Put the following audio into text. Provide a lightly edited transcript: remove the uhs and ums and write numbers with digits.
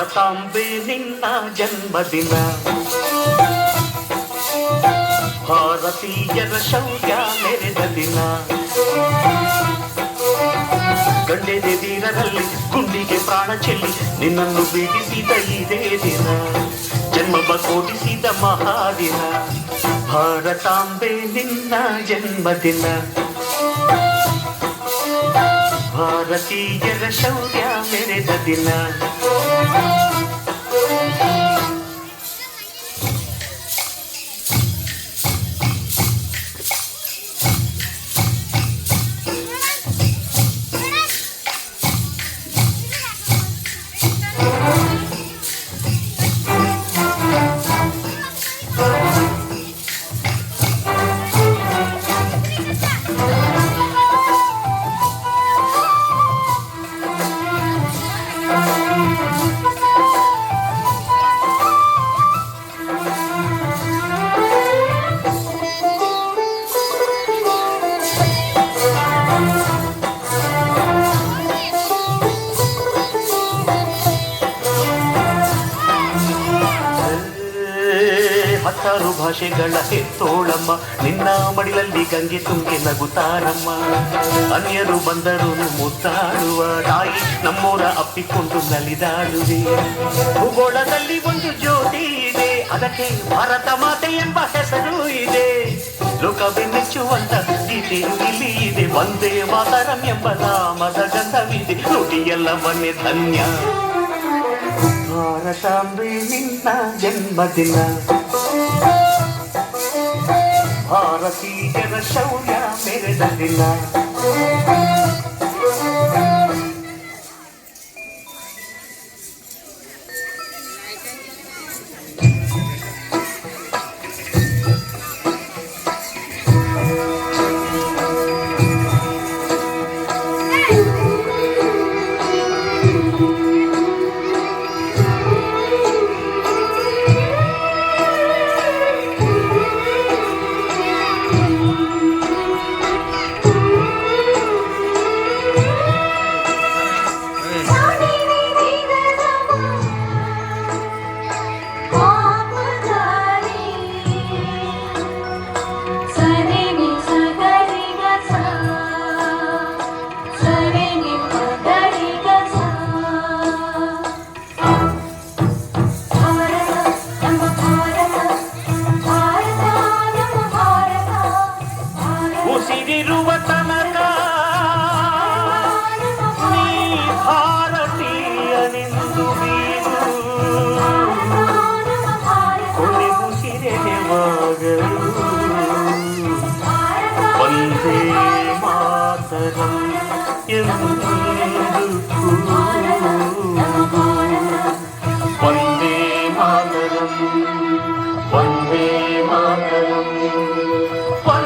ಭಾರತಾಂಬೆ ನಿನ್ನ ಜನ್ಮದಿನ, ಭಾರತೀಯರ ಶೌರ್ಯ ಮೆರೆದ ದಿನ, ಗಂಡೆದೆದೀರರಲ್ಲಿ ಗುಂಡಿಗೆ ಪ್ರಾಣ ಚೆಲ್ಲಿ ನಿನ್ನನ್ನು ಬೀಡಿಸಿದ ಇದೇ ದಿನ, ಜನ್ಮ ಕೋಟಿಸಿದ ಮಹಾದಿನ, ಭಾರತಾಂಬೆ ನಿನ್ನ ಜನ್ಮದಿನ, ಭಾರತೀಯರ ಶೌರ್ಯ ಮೆರೆದ ದಿನ. ಹತ್ತಾರು ಭಾಷೆಗಳ ಹೆತ್ತೋಳಮ್ಮ, ನಿನ್ನ ಮಡಿಲಲ್ಲಿ ಗಂಗೆ ತುಂಗೆ ನಗುತ್ತಾರಮ್ಮ, ಅನ್ಯರು ಬಂದರು ಮುತ್ತಾಡುವ ತಾಯಿ ನಮ್ಮೋರ ಅಪ್ಪಿಕೊಂಡು ನಲಿದಾಡುವೆ. ಭೂಗೋಳದಲ್ಲಿ ಒಂದು ಜ್ಯೋತಿ ಇದೆ, ಅದಕ್ಕೆ ಭಾರತ ಮಾತೆ ಎಂಬ ಹೆಸರು ಇದೆ, ಲೋಕವೇ ಮೆಚ್ಚುವಂತ ಗೀತೆಯು ಇಲ್ಲಿ ಇದೆ, ವಂದೇ ಮಾತರಂ ಎಂಬ ನಾಮದ ಗಂಧವಿದೆ, ನುಡಿಯೆಲ್ಲವನ್ನೇ ಧನ್ಯ. ಭಾರತಾಂಬೆ ನಿನ್ನ ಜನ್ಮದಿನ, ಭಾರತೀಯರ ಶೌರ್ಯ ಮೆರೆದ ದಿನ. ಉಸಿರಿರುವ ತನಕ ನೀ ಭಾರತೀಯನೆಂದು ಬೀರು, ಕೊನೆ ಉಸಿರೆನೆವಾಗಲು ವಂದೇ ಮಾತರಂ ಎಂದು ಕೂಗು.